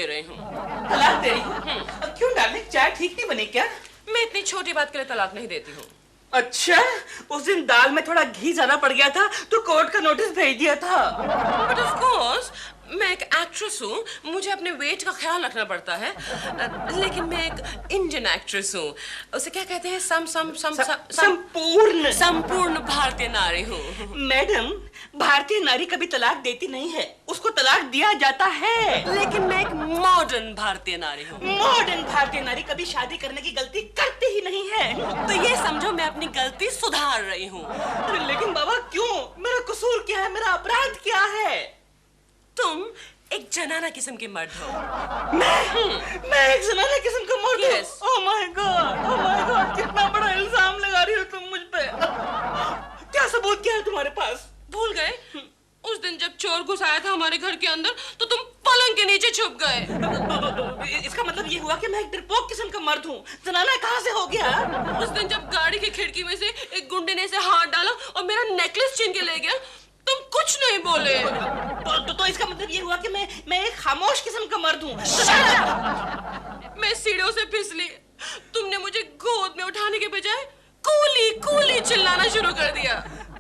दे रही हूँ। तलाक दे रही हूँ? क्यों डार्लिंग, चाय ठीक नहीं बनी क्या? मैं इतनी छोटी बात के लिए तलाक नहीं देती हूँ। अच्छा, उस दिन दाल में थोड़ा घी ज्यादा पड़ गया था तो कोर्ट का नोटिस भेज दिया था। बट ऑफ कोर्स मैं एक एक्ट्रेस हूँ, मुझे अपने वेट का ख्याल रखना पड़ता है। लेकिन मैं एक इंडियन एक्ट्रेस हूँ, उसे क्या कहते हैं, संपूर्ण भारतीय नारी हूँ। मैडम, भारतीय नारी कभी तलाक देती नहीं है, उसको तलाक दिया जाता है। लेकिन मैं एक मॉडर्न भारतीय नारी हूँ। मॉडर्न भारतीय नारी कभी शादी करने की गलती करती ही नहीं है। तो ये समझो मैं अपनी गलती सुधार रही हूँ। लेकिन बाबा क्यों? मेरा कसूर क्या है? मेरा अपराध क्या है? तुम एक जनाना किस्म के मर्द हो। मैं एक जनाना किस्म का मर्द हूँ? Yes. ओह माय गॉड, कितना बड़ा इल्जाम लगा रही हो तुम मुझ पे। क्या सबूत क्या है तुम्हारे पास? भूल गए उस दिन जब चोर घुस आया था हमारे घर के अंदर तो तुम पलंग के नीचे छुप गए। इसका मतलब ये हुआ कि मैं एक डरपोक किस्म का मर्द हूँ। जनाना कहाँ से हो गया? उस दिन जब गाड़ी की खिड़की में से एक गुंडे ने ऐसे हाथ डाला और मेरा नेकलेस छीन के ले गया, तुम कुछ नहीं बोले। तो इसका मतलब ये हुआ कि मैं एक खामोश किस्म का मर्द हूँ। मैं सीढ़ियों से फिसली, तुमने मुझे गोद में उठाने के बजाय कूली कूली चिल्लाना शुरू कर दिया।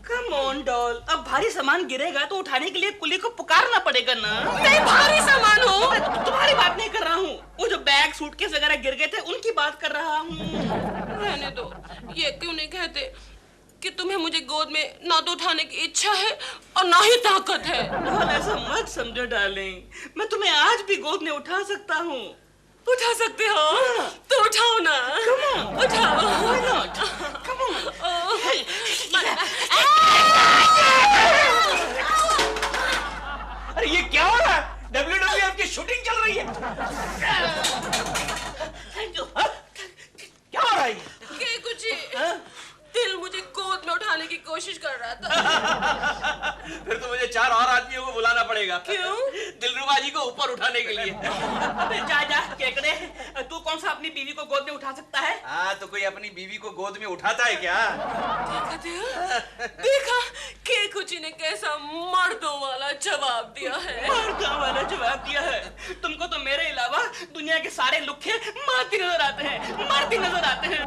कम ऑन डॉल, अब भारी सामान गिरेगा तो उठाने के लिए कुली को पुकारना पड़ेगा ना। मैं भारी सामान हूँ। तुम्हारी बात नहीं कर रहा हूँ, वो जो बैग सूटकेस वगैरह गिर गए थे उनकी बात कर रहा हूँ। रहने दो, ये क्यों नहीं कहते कि तुम्हें मुझे गोद में ना तो उठाने की इच्छा है और ना ही ताकत है। ऐसा मत समझो डार्लिंग, मैं तुम्हें आज भी गोद में उठा सकता हूँ। उठा सकते हो? तो उठाओ ना। Come on. उठाओ। Why not? Come on. अरे ये क्या हो रहा है? WWF की शूटिंग चल रही है। क्या हो रहा है? क्या कुछ दिल मुझे गोद में उठाने की कोशिश कर रहा था। फिर तो मुझे 4 और आदमियों को बुलाना पड़ेगा। क्यों? दिलरुबा जी को ऊपर उठाने के लिए। अबे जा केकड़े, तू कौन सा अपनी बीवी को गोद में उठा सकता है? हाँ, तो कोई अपनी बीवी को गोद में उठाता है क्या? देखा केकुची ने कैसा मर्दों वाला जवाब दिया है। मर्दों वाला जवाब दिया है। तुमको तो मेरे अलावा दुनिया के सारे लुखे माती नजर आते हैं, मर्दी नजर आते हैं।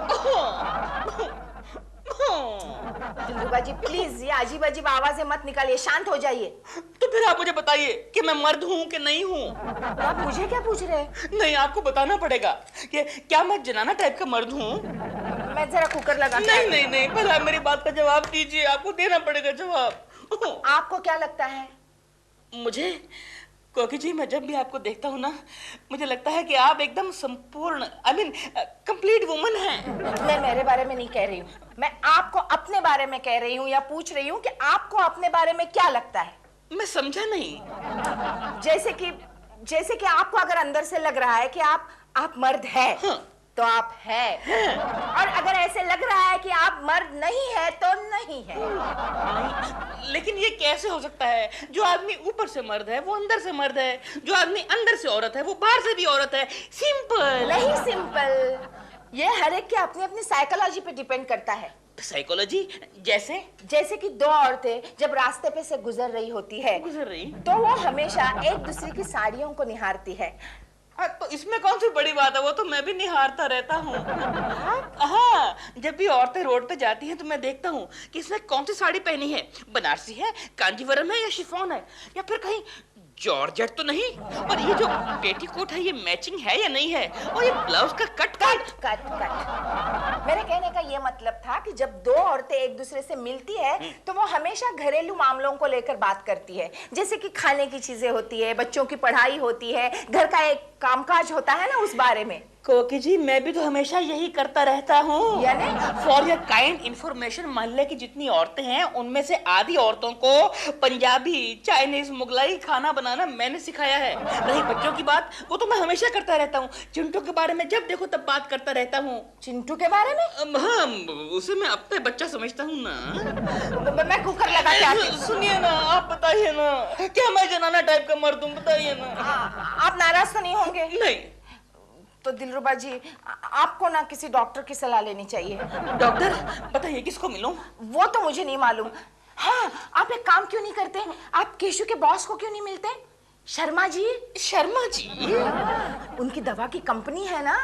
दिलरुबा जी प्लीज ये अजीब अजीब आवाजें मत निकालिए, शांत हो जाइए। तो फिर आप मुझे बताइए कि मैं मर्द हूँ कि नहीं हूँ? आप मुझे क्या पूछ रहे हैं? नहीं, आपको बताना पड़ेगा कि क्या मैं जनाना टाइप का मर्द हूँ? मैं जरा कुकर लगा। नहीं, पहले आप मेरी बात का जवाब दीजिए, आपको देना पड़ेगा जवाब। आपको क्या लगता है? मुझे कोकी जी, मैं जब भी आपको देखता हूँ ना, मुझे लगता है कि आप एकदम संपूर्ण कंप्लीट वुमन हैं। मैं मेरे बारे में नहीं कह रही हूँ, मैं आपको अपने बारे में कह रही हूँ या पूछ रही हूँ कि आपको अपने बारे में क्या लगता है। मैं समझा नहीं। जैसे कि आपको अगर अंदर से लग रहा है कि आप मर्द हैं, हाँ। तो आप हैं। और अगर ऐसे लग रहा है कि आप मर्द नहीं है तो नहीं है। लेकिन ये कैसे हो सकता है? जो आदमी ऊपर से मर्द है वो अंदर से मर्द है, जो आदमी अंदर से औरत है वो बाहर से भी औरत है। सिंपल नहीं सिंपल, ये हर एक के अपनी अपनी साइकोलॉजी पे डिपेंड करता है। साइकोलॉजी? जैसे कि 2 औरतें जब रास्ते पे से गुजर रही होती है तो वो हमेशा एक दूसरे की साड़ियों को निहारती है। तो इसमें कौन सी बड़ी बात है? वो तो मैं भी निहारता रहता हूँ। हाँ, जब भी औरतें रोड पे जाती हैं तो मैं देखता हूँ कि इसने कौन सी साड़ी पहनी है, बनारसी है, कांजीवरम है या शिफॉन है, या फिर कहीं जॉर्जेट तो नहीं, और ये जो पेटीकोट है ये मैचिंग है या नहीं है, और ये ब्लाउज का कट। मेरे कहने का ये मतलब था कि जब 2 औरतें एक दूसरे से मिलती है तो वो हमेशा घरेलू मामलों को लेकर बात करती है, जैसे कि खाने की चीजें होती है, बच्चों की पढ़ाई होती है, घर का एक कामकाज होता है ना, उस बारे में। कोकी जी, मैं भी तो हमेशा यही करता रहता हूँ। यानी फॉर योर काइंड इंफॉर्मेशन, मोहल्ले की जितनी औरतें हैं उनमें से आधी औरतों को पंजाबी, चाइनीज, मुगलाई खाना बनाना मैंने सिखाया है। रही बच्चों की बात, वो तो मैं हमेशा करता रहता हूँ। चिंटू के बारे में जब देखो तब बात करता रहता हूँ। चिंटू के बारे में? हाँ, उसे मैं अपने बच्चा समझता हूँ ना। मैं कुकर लगा के आती हूँ। सुनिए ना, आप बताइए ना, क्या मैं जनाना टाइप का मर्द हूँ? बताइए ना। आप नाराज तो नहीं होंगे? नहीं। तो दिलरुबा जी, आपको ना किसी डॉक्टर की सलाह लेनी चाहिए। डॉक्टर? बताइए किसको मिलूं? वो तो मुझे नहीं मालूम। हाँ, आप एक काम क्यों नहीं करते, आप केशु के बॉस को क्यों नहीं मिलते? शर्मा जी, शर्मा जी, उनकी दवा की कंपनी है ना,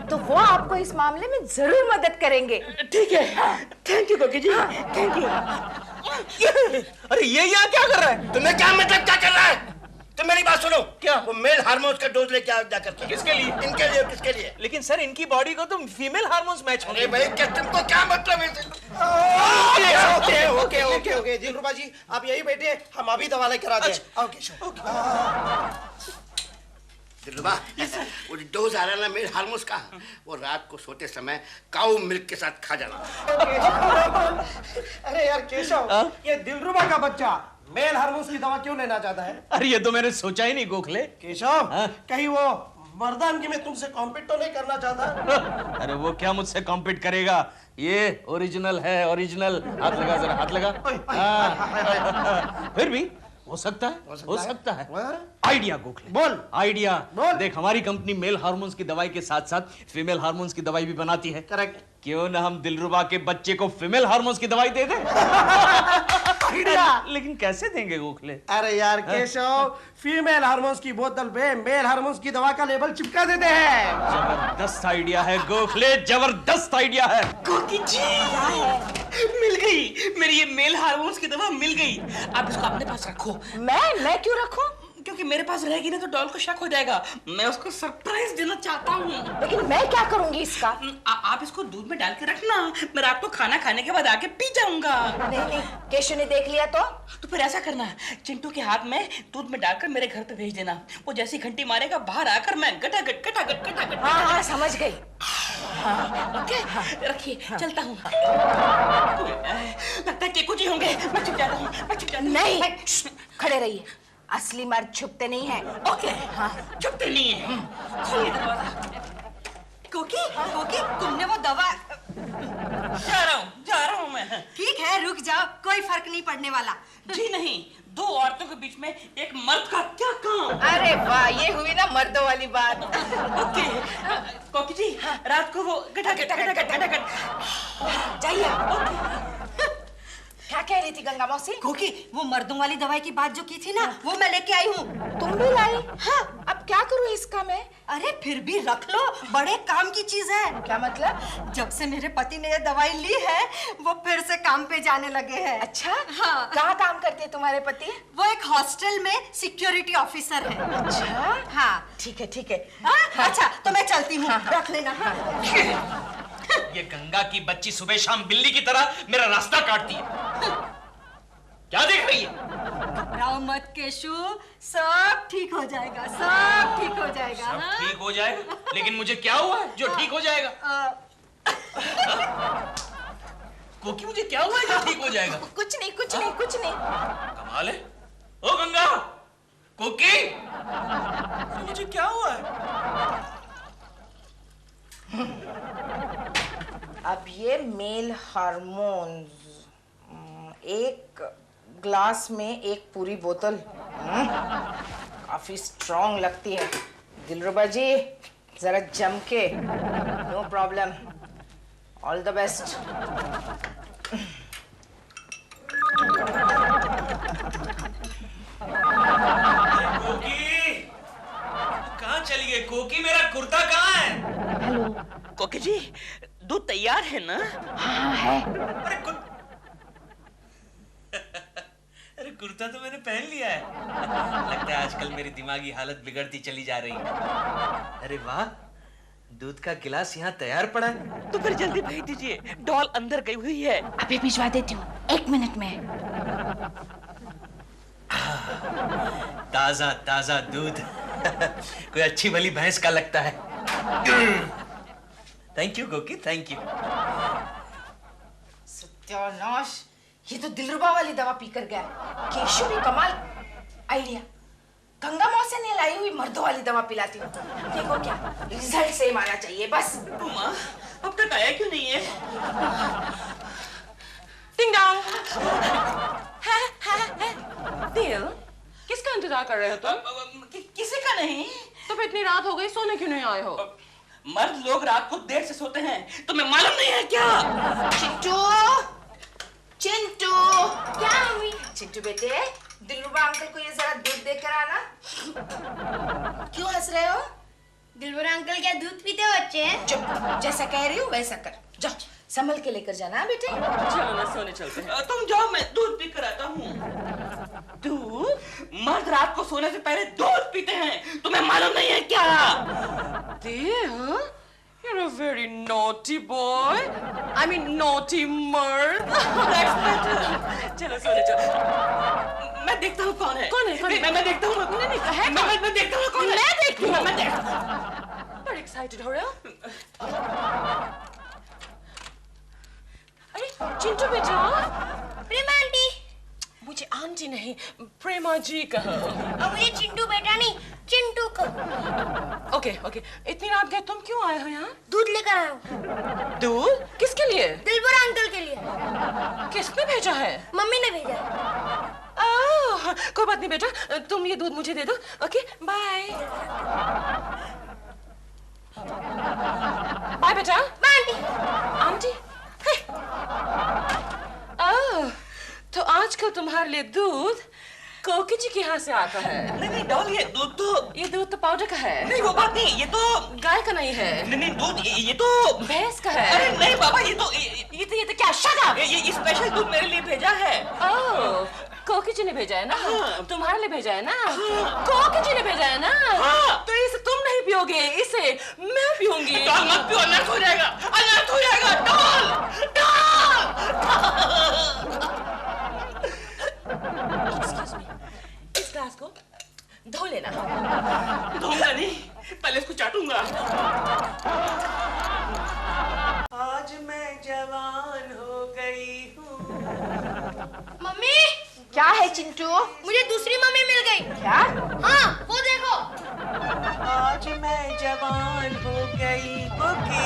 तो वो आपको इस मामले में जरूर मदद करेंगे। ठीक है, थैंक यू कोकी जी, थैंक यू। अरे ये यहाँ क्या कर रहा है? तुम्हें क्या मतलब क्या कर रहा है? तुम मेरी बात सुनो। क्या? वो मेल हार्मोन्स का डोज लेके आओ जाकर के। किसके लिए? इनके लिए, किसके लिए? लेकिन सर इनकी बॉडी को तो फीमेल हार्मोन्स मैच होंगे। अरे भाई क्या तुमको क्या मतलब है? ओके ओके ओके ओके दिलरुबा जी, आप यही बैठे, हम अभी दवा लेकर आते हैं। आओ केशव। दिलरुबा, वो डोज आ रहा है ना मेल हार्मोन्स का, वो रात को सोते समय काऊ मिल्क के साथ खा जाना। अरे यार केशव, ये दिलरुबा का बच्चा मेल हार्मोन्स की दवा क्यों लेना चाहता है? अरे ये तो मैंने सोचा ही नहीं गोखले। केशव, कहीं वो मर्दानगी में तुमसे कॉम्पीट तो नहीं करना चाहता? अरे वो क्या मुझसे कॉम्पीट करेगा? ये ओरिजिनल है, ओरिजिनल। हाथ लगा जरा, हाथ लगा। फिर भी हो सकता है, हो सकता है। आइडिया गोखले, बोल। आइडिया बोल। देख, हमारी कंपनी मेल हार्मोन्स की दवाई के साथ साथ फीमेल हार्मोन्स की दवाई भी बनाती है। करेक्ट। क्यों ना हम दिलरुबा के बच्चे को फीमेल हार्मोन्स की दवाई दे दें? लेकिन कैसे देंगे गोखले? अरे यार केशव, फीमेल हार्मोन्स की बोतल पे मेल हार्मोन्स की दवा का लेबल चिपका देते हैं। जबरदस्त आइडिया है गोखले, जबरदस्त आइडिया है। कोकी जी, मिल गई मेरी ये मेल हार्मोन्स की दवा, मिल गई। आप इसको अपने पास रखो। मैं क्यों रखूं? क्योंकि मेरे पास रहेगी ना तो डॉल को शक हो जाएगा। मैं उसको सरप्राइज देना चाहता हूँ। लेकिन मैं क्या करूंगी इसका? आप इसको दूध में डाल के रखना, मैं रात को खाना खाने के बाद आके पी जाऊंगा। नहीं, केशव ने देख लिया तो फिर ऐसा करना, चिंटू के हाथ में दूध में डालकर मेरे घर पे भेज देना। वो जैसी घंटी मारेगा बाहर आकर मैं गटागट गटागट गटागट। हाँ समझ गई। ओके, रखिए, चलता हूँ। लगता है केकू जी होंगे। मैं छुप जाता हूँ, मैं छुप जाता हूँ। नहीं, खड़े रहिए। असली मर्द छुपते नहीं है। ओके, हाँ, छुपते नहीं है। खोलिए दरवाजा। कोकी, कोकी, तुमने वो दवा। जा रहा हूँ मैं। ठीक है, रुक जाओ, कोई फर्क नहीं पड़ने वाला। जी नहीं, दो औरतों के बीच में एक मर्द का क्या काम? अरे वाह, ये हुई ना मर्दों वाली बात। ओके, कोकी जी, रात को वो गटागट गटागट गटागट जाइए। क्या कह रही थी गंगा मौसी? कोकी, वो मर्दों वाली दवाई की बात जो की थी ना, वो मैं लेके आई हूँ। तुम भी लाई? हाँ। अब क्या करूँ इसका मैं? अरे फिर भी रख लो, बड़े काम की चीज है। क्या मतलब? जब से मेरे पति ने ये दवाई ली है, वो फिर से काम पे जाने लगे हैं। अच्छा, हाँ। कहाँ काम करते हैं तुम्हारे पति? वो एक हॉस्टल में सिक्योरिटी ऑफिसर है। अच्छा, हाँ। ठीक है ठीक है। हाँ? अच्छा, तो मैं चलती हूँ, रख लेना। हाँ। ये गंगा की बच्ची सुबह शाम बिल्ली की तरह मेरा रास्ता काटती है। क्या देख रही है? घबराओ मत केशु, सब ठीक हो जाएगा, सब ठीक हो जाएगा। सब हाँ? ठीक हो जाएगा? लेकिन मुझे क्या हुआ है जो ठीक हो जाएगा? कोकी, मुझे क्या हुआ है जो ठीक हो जाएगा? कुछ नहीं कुछ नहीं कुछ नहीं। कमाल है। ओ गंगा, कोकी, मुझे क्या हुआ है? अब ये मेल हार्मोन्स, एक ग्लास में एक पूरी बोतल, काफी स्ट्रॉन्ग लगती है। दिलरुबा जी, जरा जम के। No problem, all the best. Koki, कहाँ चली गई? कोकी, मेरा कुर्ता कहाँ है? कोकी जी, दूध तैयार है ना? हाँ है। अरे कुर्ता तो मैंने पहन लिया है। लगता है आजकल मेरी दिमागी हालत बिगड़ती चली जा रही है। अरे वाह, दूध का गिलास यहाँ तैयार पड़ा है। तो फिर जल्दी भेज दीजिए, डॉल अंदर गई हुई है। अभी भिजवा देती हूँ, 1 मिनट में। ताजा ताजा दूध। कोई अच्छी भली भैंस का लगता है। थैंक यू कोकी, थैंक यू। सत्यानाश, ये तो दिलरुबा वाली दवा पीकर गया। केशु भी कमाल आइडिया। गंगा मौसी ने लाई हुई मर्दों वाली दवा पिलाती हूँ। देखो क्या रिजल्ट सेम आना चाहिए बस। माँ, अब तक आया क्यों नहीं है? टिंग डोंग। दिल, किसका इंतजार कर रहे हो तुम? किसी का नहीं। तो फिर इतनी रात हो गई, सोने क्यों नहीं आए हो? मर्द लोग रात को देर से सोते हैं, तुम्हें मालूम नहीं है क्या? चिंटू, चिंटू, क्या हुई? चिंटू बेटे, दिलरुबा अंकल को ये जरा दूध देकर आना। क्यों हंस रहे हो? दिलबर अंकल क्या दूध पीते हो बच्चे हैं? चुप, जैसा कह रही हूँ वैसा कर। जाओ, संभल के लेकर जाना बेटे। चलो ना सोने चलते हैं। तुम जाओ, मैं दूध पी कर आता हूँ। दूध? मर्द रात को सोने से पहले दूध पीते हैं, तुम्हें मालूम नहीं है क्या? Dear, you're a very naughty boy. I mean naughty murd. That's better. चलो सोने चलो। मैं देखता हूँ कौन है। कौन है? कौन है? मैं देखता हूँ। नहीं नहीं है मैं देखता हूँ कौन है। मैं देखती हूँ। मैं देखता हूँ। बड़ा एक्साइटेड हो रहे हो? अरे चिंटू बेटा, प्रेमा आंटी। मुझे आंटी नहीं प्रेमा जी कहो। और मुझे चिंटू बेटा नहीं, चिंटू को। ओके ओके, इतनी रात गए तुम क्यों आए हो यहाँ? दूध लेकर आया हूँ। दूध? किसके लिए? दिलबर अंकल के लिए। किसने भेजा है? मम्मी ने भेजा है। कोई बात नहीं बेटा, तुम ये दूध मुझे दे दो। Okay bye. बाय बेटा। Bye aunty. आंटी? ओह, तो आजकल तुम्हारे लिए दूध कोकी जी के यहाँ से आता है। नहीं डॉल, ये दूध तो पाउडर का है। नहीं, वो बात नहीं, ये तो गाय का नहीं है। नहीं दूध, ये तो भैंस का है। अरे नहीं बाबा, ये तो क्या? Shut up! ये स्पेशल दूध मेरे लिए भेजा है। ओह, कोकी जी ने भेजा है ना? तुम्हारे लिए भेजा है ना? कोकी जी ने भेजा है ना? तो इसे तुम नहीं पियोगे, इसे मैं पीऊंगी। डॉल मत पियो, अनर्थ हो जाएगा, अनर्थ हो जाएगा। डॉल इस ग्लास को धो लेना। धोऊंगा नहीं, पहले इसको चाटूंगा। आज मैं जवान हो गई हूँ। मम्मी, क्या है चिंटू? मुझे दूसरी मम्मी मिल गई। क्या? हाँ, वो देखो। आज मैं जवान हो गई। ओके।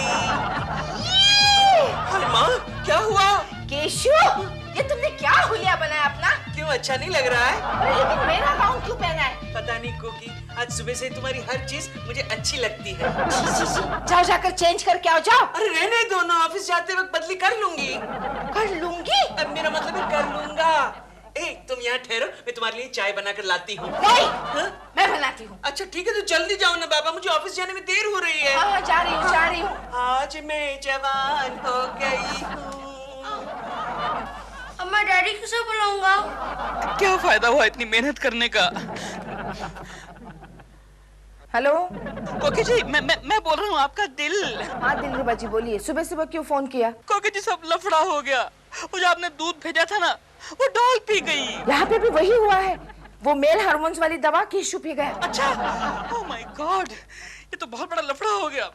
अरे माँ, क्या हुआ? केशु, ये तुमने क्या हुलिया बनाया अपना? क्यों, अच्छा नहीं लग रहा है? अरे लेकिन मेरा गाउन क्यों पहना है? पता नहीं कोकी, आज सुबह से तुम्हारी हर चीज मुझे अच्छी लगती है। जाओ जाकर चेंज करके आओ, जाओ। अरे रहने दो ना, ऑफिस जाते वक्त बदली कर लूंगी। कर लूंगी? अब मेरा मतलब है कर लूंगा। ए, तुम यहाँ ठहरो, मैं तुम्हारे लिए चाय बनाकर लाती हूँ। नहीं, मैं बनाती हूँ। अच्छा ठीक है, तो जल्दी जाओ ना बाबा, मुझे ऑफिस जाने में देर हो रही है। हाँ, जा रही हूँ। आज मैं जवान हो गई हूँ। अब मैं डैडी किसे बुलाऊंगा? क्या फायदा हुआ इतनी मेहनत करने का? हेलो। कोकी जी, मैं बोल रहा हूँ, आपका दिल। हाँ दिलरुबा जी बोलिए, सुबह सुबह क्यों फोन किया? कोकी जी, सब लफड़ा हो गया। वो जो आपने दूध भेजा था ना, वो डॉल पी गई। यहाँ पे भी वही हुआ है। वो मेल हार्मोन्स वाली दवा केशु पी गया। अच्छा, ओह माय गॉड, ये तो बहुत बड़ा लफड़ा हो गया।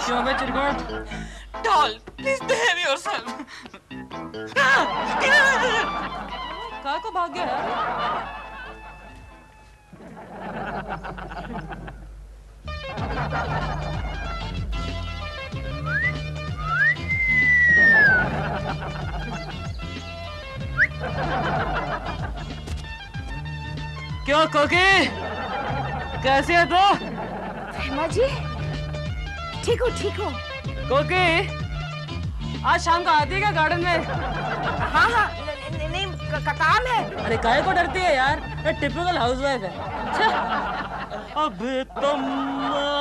क्यों बे चिरकुट? Doll, please behave yourself. कहाँ को भाग गया यार? क्यों कोकी, कैसे हो तो? फहमा जी, ठीक हूँ। कोकी, आज शाम को आती है क्या गार्डन में? हाँ, नहीं काम है। अरे काहे को डरती है यार, ये टिपिकल हाउसवाइफ है। अबे तुम,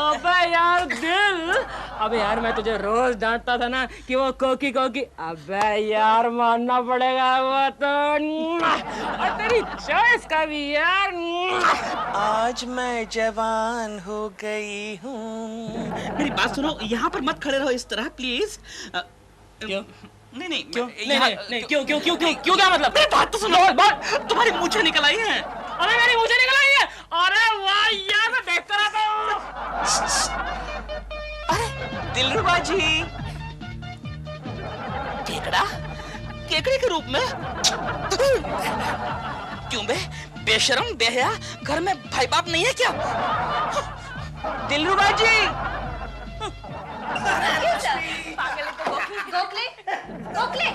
अबे यार दिल, अबे यार मैं तुझे रोज डांटता था ना कि वो कोकी, अबे यार मानना पड़ेगा वो तो, और तेरी चॉइस का भी यार। आज मैं जवान हो गई हूँ। मेरी बात सुनो, यहाँ पर मत खड़े रहो इस तरह, प्लीज। क्यों? नहीं क्यों? नहीं, क्यों क्या मतलब? मेरी बात तो सुनो, तुम्हारी मूंछें निकल आई हैं। अरे मेरी मुझे निकल आई है। अरे वाह यार, मैं देखता रहता हूँ। अरे दिलरुबा जी, केकड़े के रूप में? क्यों बे, बेशरम बेहया, घर में भाई बाप नहीं है क्या? दिलरुबा जी। गोखले,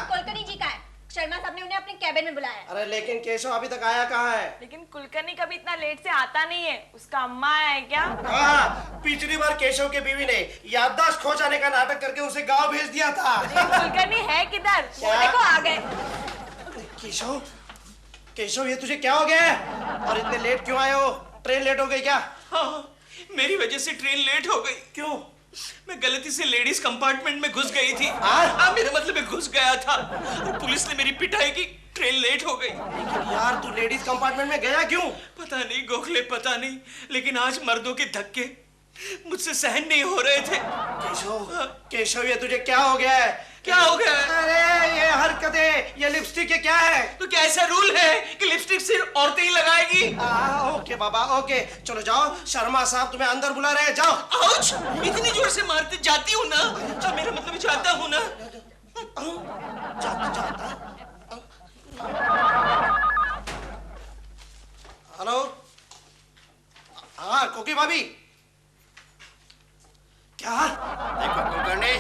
कुलकर्णी जी का है। शर्मा साहब ने उन्हें अपने कैबिन में बुलाया। अरे लेकिन केशव अभी तक आया कहाँ है? लेकिन कुलकर्णी कभी इतना लेट से आता नहीं है। उसका अम्मा है क्या? हाँ, पिछली बार केशव की बीवी ने याददाश्त खो जाने का नाटक करके उसे गांव भेज दिया था। कुलकर्णी है किधर? वो देखो आ गए। केशव, केशव ये तुझे क्या हो गया है? और इतने लेट क्यों आए हो? ट्रेन लेट हो गई क्या? हाँ, मेरी वजह से ट्रेन लेट हो गई। क्यों? मैं गलती से लेडीज कंपार्टमेंट में घुस गई थी। हाँ? मेरा मतलब मैं घुस गया था और पुलिस ने मेरी पिटाई की, ट्रेन लेट हो गई। लेकिन यार तू लेडीज कंपार्टमेंट में गया क्यों? पता नहीं गोखले, पता नहीं, लेकिन आज मर्दों के धक्के मुझसे सहन नहीं हो रहे थे। केशव, केशव ये तुझे क्या हो गया है? क्या हो गया है? अरे ये हरकतें, ये लिपस्टिक, ये क्या है? तो क्या ऐसा रूल है कि लिपस्टिक सिर्फ औरतें ही लगाएगी? ओके बाबा, ओके, चलो जाओ, शर्मा साहब तुम्हें अंदर बुला रहे हैं, जाओ। आउच! इतनी जोर से मारते जाती हूँ ना, तो मेरा मतलब जाता हूँ ना। हेलो, हाँ कोकी भाभी। क्या? देखो कुलकर्णी,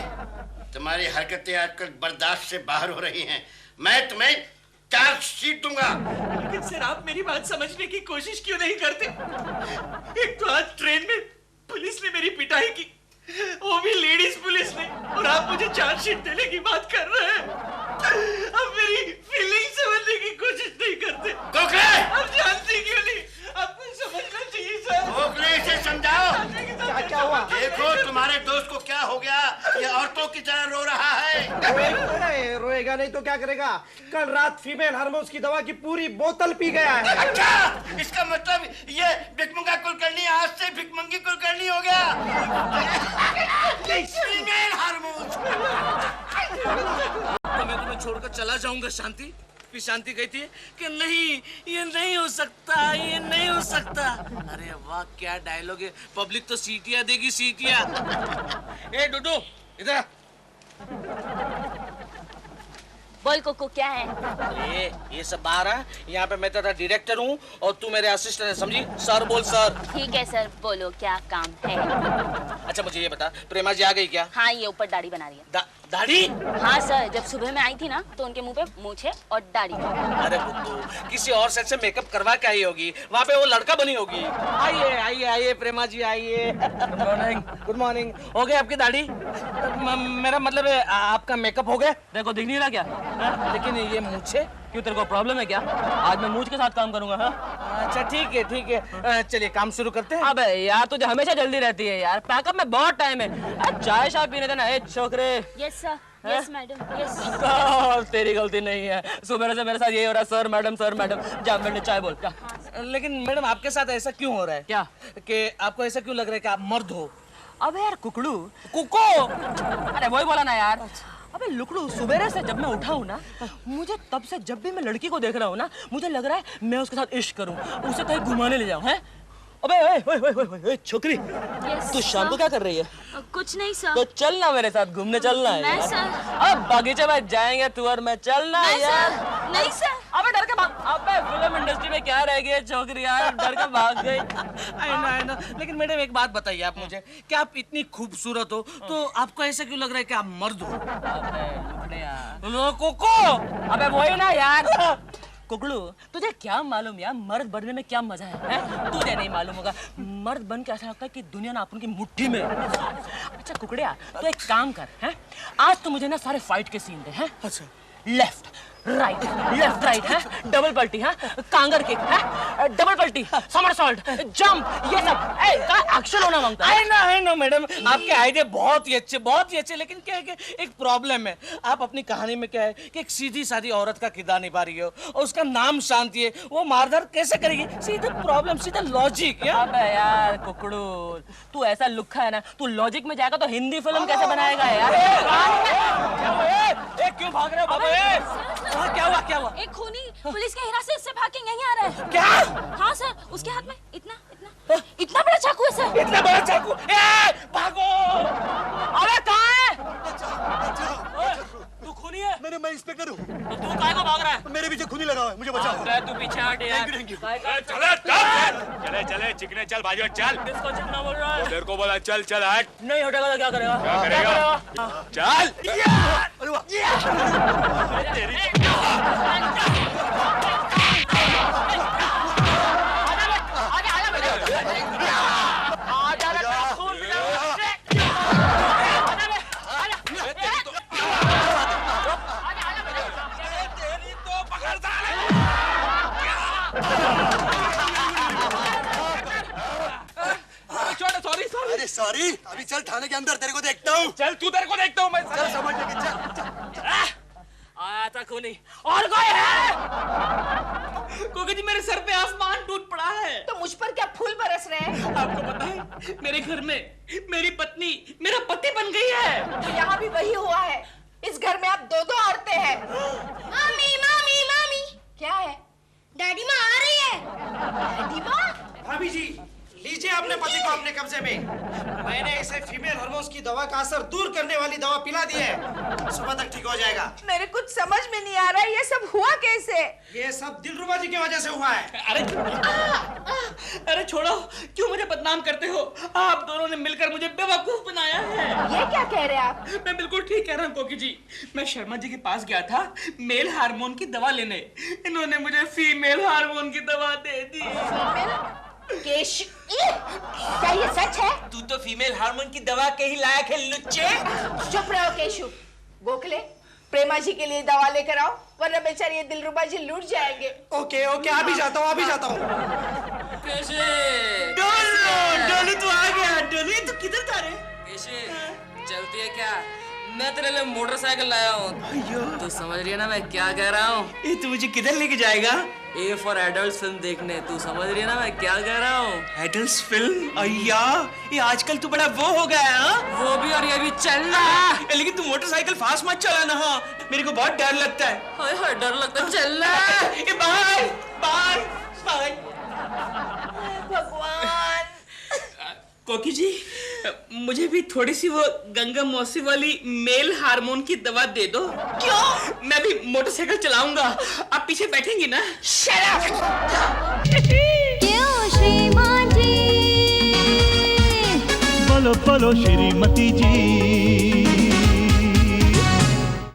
तुम्हारी हरकतें आजकल बर्दाश्त से बाहर हो रही हैं। मैं तुम्हें चार्जशीट दूंगा। लेकिन सर आप मेरी बात समझने की कोशिश क्यों नहीं करते? एक तो आज ट्रेन में पुलिस ने मेरी पिटाई की, वो भी लेडीज पुलिस ने, और आप मुझे चार्जशीट देने की बात कर रहे हैं। अब मेरी फीलिंग समझने की कोशिश नहीं करते। गोखले! आप जानते क्यों नहीं? आपको समझना चाहिए सर। गोखले इसे समझाओ। क्या हुआ? देखो तुम्हारे दोस्त को क्या हो गया, ये औरतों की तरह रो रहा है। अरे रोएगा नहीं तो क्या करेगा? कल रात फीमेल हार्मोन्स की दवा की पूरी बोतल पी गया है। अच्छा, इसका मतलब ये भिकमंगा कुलकर्णी आज से भिकमंगी कुलकर्णी हो गया। Female hormones. तो मैं तुम्हें छोड़कर चला जाऊंगा शांति? फिर शांति कहती है कि नहीं, ये नहीं हो सकता, ये नहीं हो सकता। अरे वाह, क्या डायलॉग है। पब्लिक तो सीटियां देगी, सीटियां। ए डुडू, इधर आ। बोल कोको, क्या है? ये सब बाहर है। यहाँ पे मैं तेरा डायरेक्टर हूँ और तू मेरे असिस्टेंट है, समझी? सर बोल सर। ठीक है सर, बोलो क्या काम है? अच्छा मुझे ये बता, प्रेमा जी आ गई क्या? हाँ, ये ऊपर दाढ़ी बना रही है। दाढ़ी? हाँ सर, जब सुबह में आई थी ना तो उनके मुंह पे मूछें और दाढ़ी थी। अरे बुद्धू, किसी और सेट से मेकअप करवा के आई होगी, वहाँ पे वो लड़का बनी होगी। आइए आइए आइए प्रेमा जी आइए। Good morning. Good morning. हो गई आपकी दाढ़ी? मेरा मतलब है आपका मेकअप हो गया? देखो दिख नहीं रहा क्या? लेकिन ये मूछे क्यों, तेरे को प्रॉब्लम है क्या? आज मैं मूछ के साथ काम करूंगा। हाँ अच्छा ठीक है ठीक है, चलिए काम शुरू करते हैं। अबे यार तुझे हमेशा जल्दी रहती है यार, पैकअप में बहुत टाइम है। चाय शाय पीने देना है छोकरे। Yes sir, yes madam, yes. तेरी गलती नहीं है, सुबह से मेरे साथ यही हो रहा है, सर मैडम सर मैडम। जा मैंने चाय बोल जा। लेकिन मैडम आपके साथ ऐसा क्यों हो रहा है? क्या कि आपको ऐसा क्यों लग रहा है कि आप मर्द हो? अबे यार कुकड़ू, कुको, अरे वही बोला ना यार। अबे लुकड़ू, सुबेरे से जब मैं उठा हूँ ना, मुझे तब से जब भी मैं लड़की को देख रहा हूँ ना, मुझे लग रहा है मैं उसके साथ इश्क करूँ, उसे कहीं घुमाने ले जाऊँ। हैं? अबे ओए ओए ओए ओए छोकरी, तू शाम को क्या कर रही है? कुछ नहीं सर। तो चलना मेरे साथ घूमने चलना है। नहीं सर। अब बगीचे में जाएंगे तू और मैं, चलना नहीं यार। सर, नहीं सर। अबे डर के भाग। अबे फिल्म इंडस्ट्री में क्या रह गई छोकरी यार, डर के भाग गई। I know. लेकिन मैडम एक बात बताइए आप मुझे, कि आप इतनी खूबसूरत हो तो आपको ऐसा क्यों लग रहा है कि आप मर्द हो? अबे कोको, अबे वही ना यार। कुकड़ू, तुझे क्या मालूम यार मर्द बनने में क्या मजा है? तुझे नहीं मालूम होगा, मर्द बन के ऐसा लगता है कि दुनिया ना अपन की मुट्ठी में। अच्छा कुकड़िया, तो एक काम कर, हैं? आज तो मुझे ना सारे फाइट के सीन दे, हैं? अच्छा, लेफ्ट राइट, लेफ्ट राइट है, डबल पलटी है, कांगर किक है, डबल पलटी, समरसॉल्ट, जंप, ये सब एक्शन होना मांगता है। आई नो मैडम, आपके आइडिया बहुत ही अच्छे, लेकिन क्या है कि एक प्रॉब्लम है। आप अपनी कहानी में क्या है कि एक सीधी सादी औरत का किरदार निभा रही हो और उसका नाम शांति है, वो मारधार कैसे करेगी? सीधा प्रॉब्लम, सीधा लॉजिक। अबे यार कुकड़ू, तू ऐसा लुक्खा है ना, तू लॉजिक में जाएगा तो हिंदी फिल्म कैसे बनाएगा यार? क्यों भाग रहे हो बाबा? क्या हुआ? एक खूनी पुलिस के हिरासत से भाग के यहीं आ रहा है। क्या? हाँ सर, उसके हाथ में इतना बड़ा चाकू है सर। इतना बड़ा चाकू? भागो! अबे कहाँ है? तू खूनी है? मैं इंस्पेक्टर हूँ। तो तू काहे को भाग रहा है? मेरे पीछे खूनी लगा हुआ है, मुझे बचाओ। तू पीछे हट यार। Thank you. चले चिकने चल भाइयों चल। किसको चिकना बोल रहा है? तेरे को बोला चल हट। नहीं हटेगा तो क्या करेगा? क्या करेगा? चल। अरे वाह। तेरी तो पकड़ता पटवारी अभी चल थाने के अंदर, तेरे को देखता हूँ। चल तू, तेरे को देखता हूँ मैं। चल समझ लेके चल। आया था कोई नहीं और कोई है? कोकी जी मेरे सर पे आसमान टूट पड़ा है। तो मुझ पर क्या फूल बरस रहे हैं? आपको पता है मेरे घर में मेरी पत्नी मेरा पति बन गई है। तो यहाँ भी वही हुआ है। इस घर में अब 2 औरतें हैं। मामी मामी मामी क्या है? डैडी माँ आ रही है। डैडी माँ? भाभी जी लीजिए अपने पति को अपने कब्जे में। मैंने इसे फीमेल हार्मोन्स की दवा का असर दूर करने वाली दवा पिला दी है, सुबह तक ठीक हो जाएगा। मेरे कुछ समझ में नहीं आ रहा है, ये सब हुआ कैसे? ये सब दिलरुबा जी की वजह से हुआ है। अरे छोड़ो, क्यों मुझे बदनाम करते हो? आप दोनों ने मिलकर मुझे बेवकूफ बनाया है। ये क्या कह रहे हैं आप? मैं बिल्कुल ठीक कह रहा हूँ कोकी जी। मैं शर्मा जी के पास गया था मेल हार्मोन की दवा लेने, इन्होंने मुझे फीमेल हार्मोन की दवा दे दी। केशु, क्या ये सच है? तू तो फीमेल हार्मोन की दवा के ही लायक है लुच्चे। चुप रहो केशु। गोखले प्रेमा जी के लिए दवा लेकर आओ, वरना बेचारी ये दिलरुबा जी लूट जाएंगे। ओके ओके अभी जाता हूँ, अभी जाता हूँ। कैसे? डोलू तू आ गया। डोलू तू किधर था रे? कैसे? चलती है क्या? मैं तेरे लिए मोटरसाइकिल लाया हूँ। तू समझ रही है ना मैं क्या कह रहा हूँ? ये तू मुझे किधर लेके जाएगा? ए फॉर एडल्ट फिल्म देखने। तू समझ रही है ना मैं क्या कह रहा हूँ? Adult film? अय्या, ये आजकल तू बड़ा वो हो गया है। हाँ? वो भी और ये भी चलना। लेकिन तू मोटरसाइकिल फास्ट मत चलाना। हाँ मेरे को बहुत डर लगता है। हाय हाय डर लगता है। चलना। Bye bye bye. भगवान। कोकी जी मुझे भी थोड़ी सी वो गंगा मौसी वाली मेल हार्मोन की दवा दे दो। क्यों? मैं भी मोटरसाइकिल चलाऊंगा, आप पीछे बैठेंगी ना? क्यों श्रीमान जी? बोलो बोलो श्रीमती जी।